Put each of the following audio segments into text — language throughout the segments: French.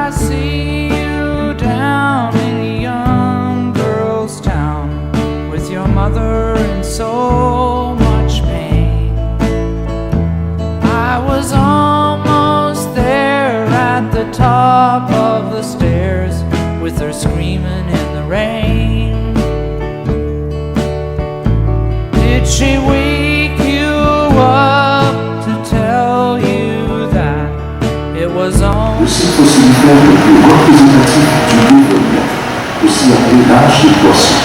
I see you down in a young girl's town with your mother in so much pain. I was almost there at the top of the stairs with her screaming in the rain. Did she wake you up to tell you that it was on? Le site fossilifère le plus représentatif du Dévonien, aussi appelé l'âge des poissons,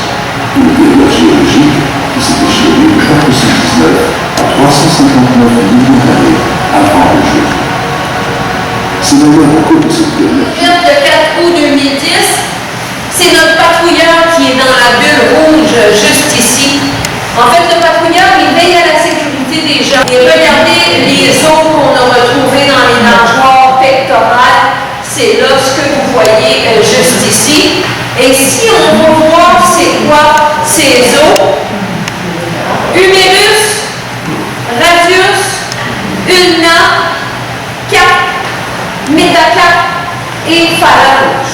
une période géologique qui s'est échelonnée de 419 à 359 millions d'années avant le jour. C'est d'ailleurs au cours de cette période. Le 4 août 2010, c'est notre patrouilleur qui est dans la bulle rouge juste ici. En fait, le patrouilleur, il veille à la sécurité des gens. Et regardez les os qu'on a retrouvés dans les nageoires pectorales. C'est là ce que vous voyez juste ici. Et si on veut voir c'est quoi ces os, humérus, radius, ulna, cap, métacarpe et phalange.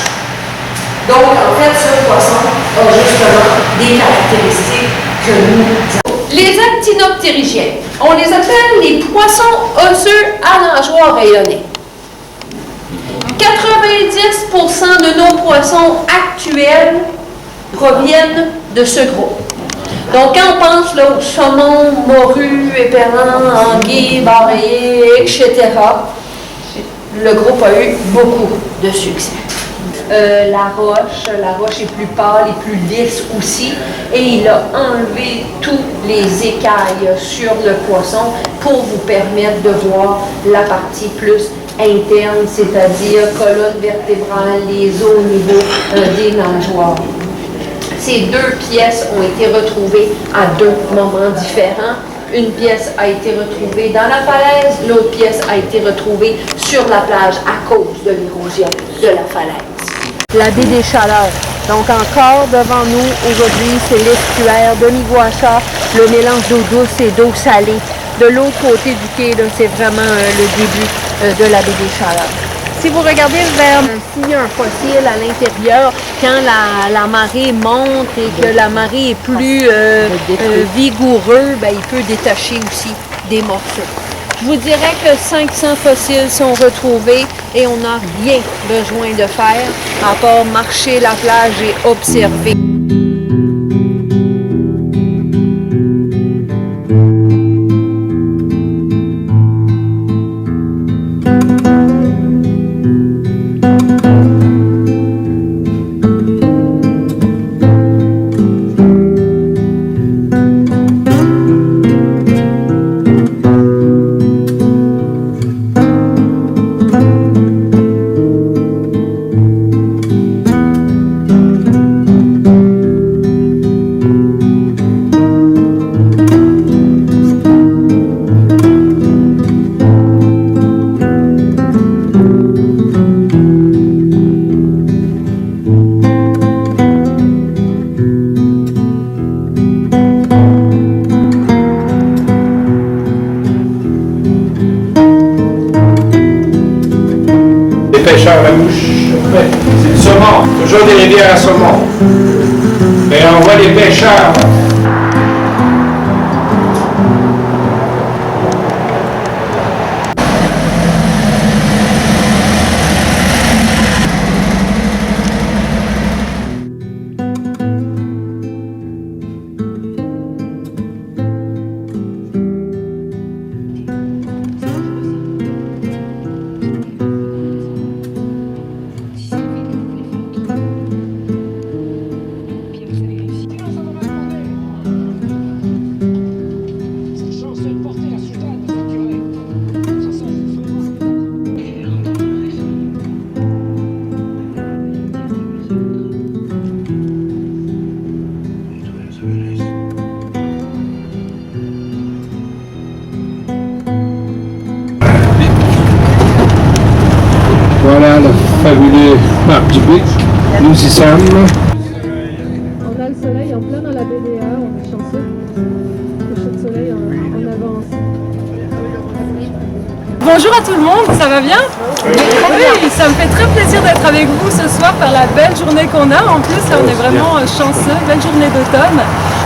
Donc, en fait, ce poisson a justement des caractéristiques que nous avons. Les actinoptérygiens, on les appelle les poissons osseux à nageoires rayonnées. 90% de nos poissons actuels proviennent de ce groupe. Donc, quand on pense là, au saumon, morue, éperlan, anguille, barré, etc., le groupe a eu beaucoup de succès. La roche est plus pâle et plus lisse aussi, et il a enlevé tous les écailles sur le poisson pour vous permettre de voir la partie plus interne, c'est-à-dire colonne vertébrale, les os au niveau des nageoires. Ces deux pièces ont été retrouvées à deux moments différents. Une pièce a été retrouvée dans la falaise, l'autre pièce a été retrouvée sur la plage à cause de l'érosion de la falaise. La baie des Chaleurs. Donc encore devant nous aujourd'hui, c'est l'estuaire de Miguacha, le mélange d'eau douce et d'eau salée. De l'autre côté du quai, c'est vraiment le début de la baie des Chaleurs. Si vous regardez vers s'il y a un fossile à l'intérieur, quand la marée monte et que la marée est plus vigoureux, ben, il peut détacher aussi des morceaux. Je vous dirais que 500 fossiles sont retrouvés et on n'a rien besoin de faire à part marcher la plage et observer. Pêcheurs la mouche, c'est du saumon, toujours des rivières à saumon. Mais on voit les pêcheurs. Voilà le fabuleux Marc Dubuc. Nous y sommes. On a le soleil en plein dans la BDA, on est chanceux. Le coucher de soleil en avance. Bonjour à tout le monde, ça va bien? Oui, ça me fait très plaisir d'être avec vous ce soir par la belle journée qu'on a. En plus, là, on est vraiment chanceux, belle journée d'automne.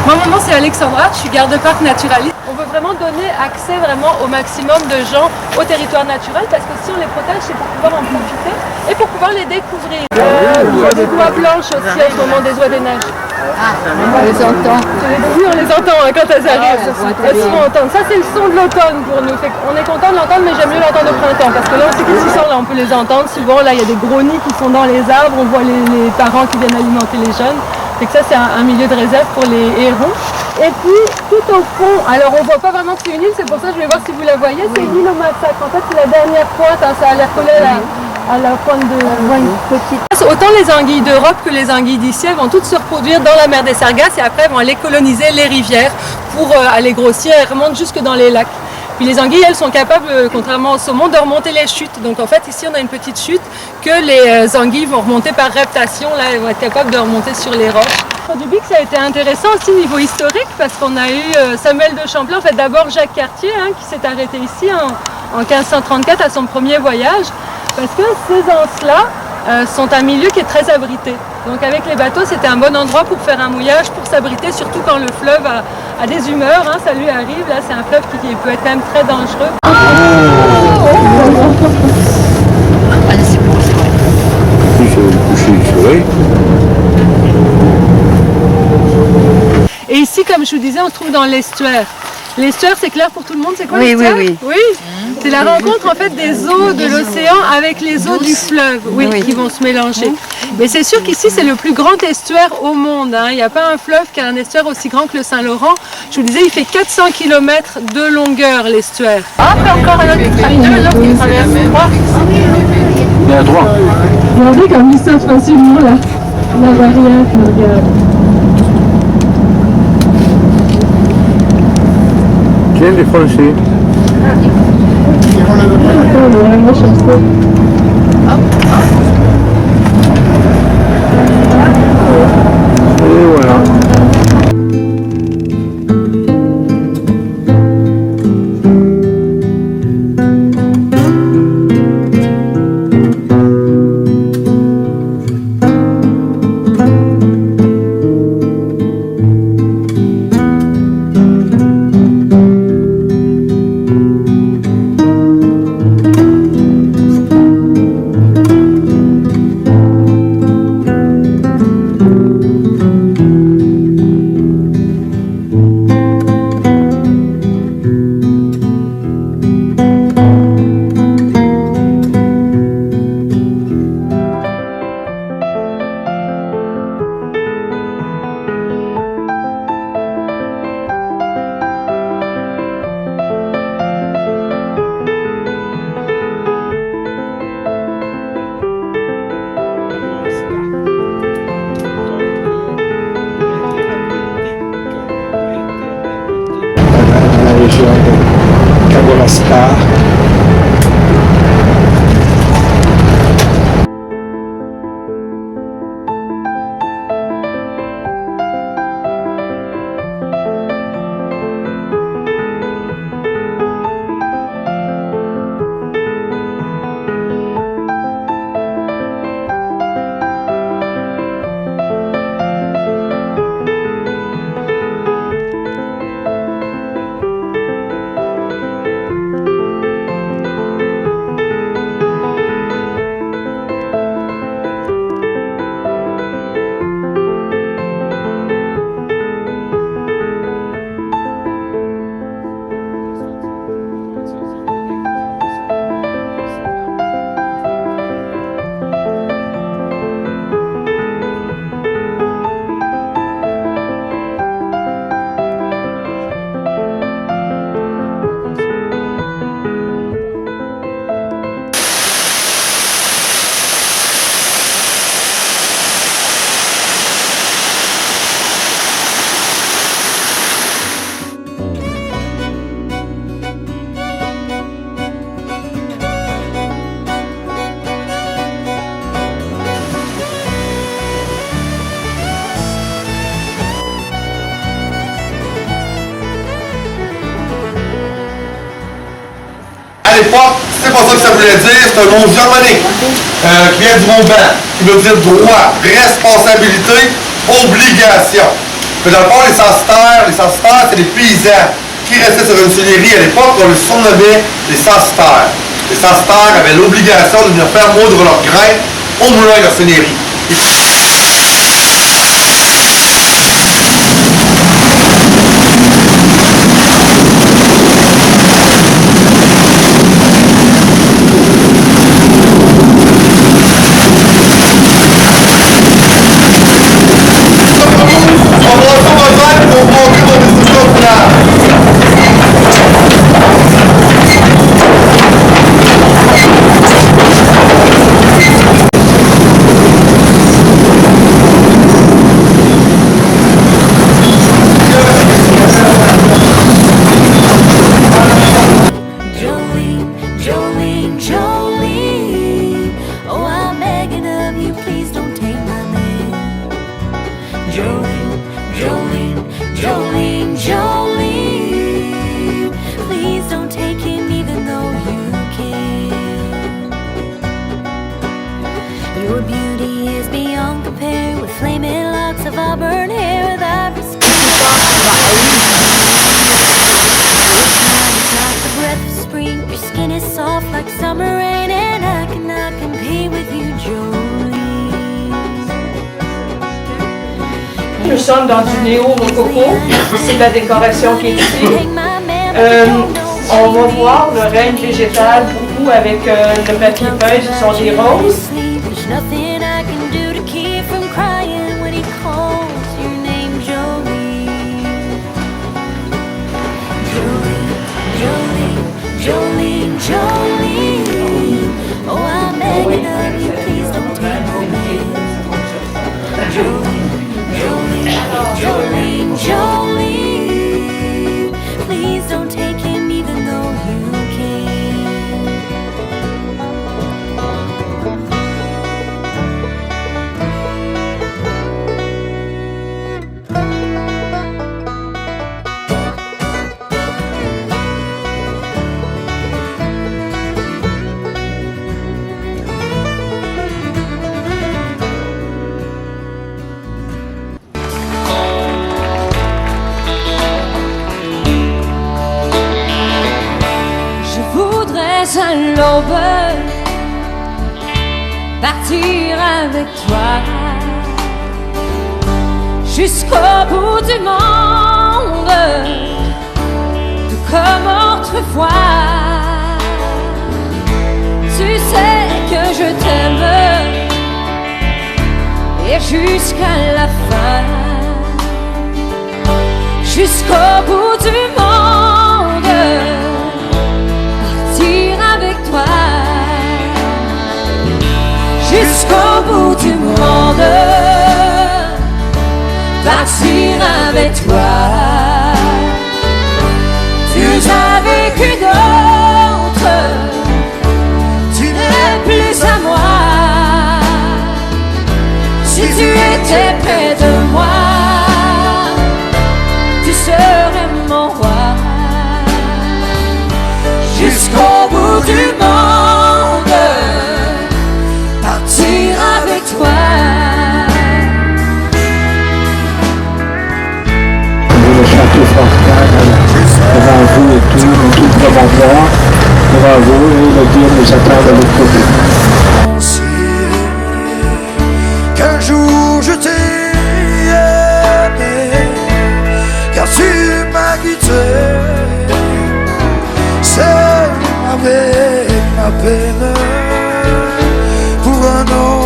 Moi, mon nom c'est Alexandra, je suis garde-parc naturaliste. On veut vraiment donner accès vraiment au maximum de gens au territoire naturel parce que si on les protège, c'est pour pouvoir en profiter et pour pouvoir les découvrir. Des oies blanches aussi en ce moment, des oies des neiges. On les entend. Oui, on les entend hein, quand elles arrivent. Elles se font entendre. Ça, c'est le son de l'automne pour nous. On est content de l'entendre, mais j'aime mieux l'entendre au printemps. Parce que là aussi, qu'ils sont là, on peut les entendre. Souvent, là, il y a des gros nids qui sont dans les arbres. On voit les parents qui viennent alimenter les jeunes. Et que ça, c'est un milieu de réserve pour les hérons. Et puis, tout au fond, alors on voit pas vraiment que c'est une île, c'est pour ça que je vais voir si vous la voyez. C'est l'île au massacre. En fait, c'est la dernière pointe. Hein, ça a l'air collé à la pointe de... petite. Autant les anguilles d'Europe que les anguilles d'ici, elles vont toutes se reproduire dans la mer des Sargasses et après elles vont aller coloniser les rivières pour aller grossir. Elles remontent jusque dans les lacs. Puis les anguilles, elles sont capables, contrairement au saumon, de remonter les chutes. Donc en fait, ici, on a une petite chute que les anguilles vont remonter par reptation. Là, elles vont être capables de remonter sur les roches. Du Bic, ça a été intéressant aussi au niveau historique parce qu'on a eu Samuel de Champlain, en fait d'abord Jacques Cartier, hein, qui s'est arrêté ici en 1534 à son premier voyage. Parce que ces anses-là sont un milieu qui est très abrité. Donc avec les bateaux, c'était un bon endroit pour faire un mouillage, pour s'abriter, surtout quand le fleuve a des humeurs. Hein, ça lui arrive, là c'est un fleuve qui peut être quand même très dangereux. Allez, c'est bon, c'est bon. Puis c'est le coucher du soleil. Et ici, comme je vous disais, on se trouve dans l'estuaire. L'estuaire, c'est clair pour tout le monde, c'est quoi l'estuaire? Oui. C'est la rencontre en fait des eaux de l'océan avec les eaux du fleuve, qui vont se mélanger. Mais c'est sûr qu'ici, c'est le plus grand estuaire au monde. Hein. Il n'y a pas un fleuve qui a un estuaire aussi grand que le Saint-Laurent. Je vous disais, il fait 400 km de longueur, l'estuaire. Après, encore un autre qui traverse. Il y a un droit. Regardez comme ils savent facilement la barrière. Regarde. Tiens, les Français. Et voilà. Région de Kagolascar. À l'époque, c'est pas ça que ça voulait dire, c'est un mot germanique qui vient du mot ban, qui veut dire droit, responsabilité, obligation. Mais dans le fond, les censitaires, c'est des paysans qui restaient sur une seigneurie à l'époque, on les surnommait les censitaires. Les censitaires avaient l'obligation de venir faire moudre leur grain au moulin de leur seigneurie. Your beauty is beyond compare with flaming locks of auburn hair with ivory skin. It's like the breath of spring. Your skin is soft like summer rain, and I cannot compete with you, Jolie. Nous sommes dans du néo-rococo. C'est la décoration qui est ici. On va voir le règne végétal beaucoup avec le papier feuille, ce sont des roses. Nothing I can do to keep from crying when he calls your name, Jolie. Jolie, Jolie, Jolene, Jolene. Oh, I'm begging of you, please don't take my name. Jolie, Jolene, Jolene, Jolene. Please don't take him even though you can. À l'aube, partir avec toi jusqu'au bout du monde, tout comme autrefois. Tu sais que je t'aime et jusqu'à la fin, jusqu'au bout du monde. Jusqu'au bout du monde, partir avec toi. Tu as vécu d'autres, tu n'es plus à moi. Si tu étais près de moi, tu serais mon roi. Jusqu'au bout du monde, partir avec toi. Le château Frontenac devant vous et tout, nous tous devons voir devant vous et le Dieu nous attend de l'autre côté. Qu'un jour je t'ai aimé, car tu m'as quitté, seul avec ma peine, pour un autre.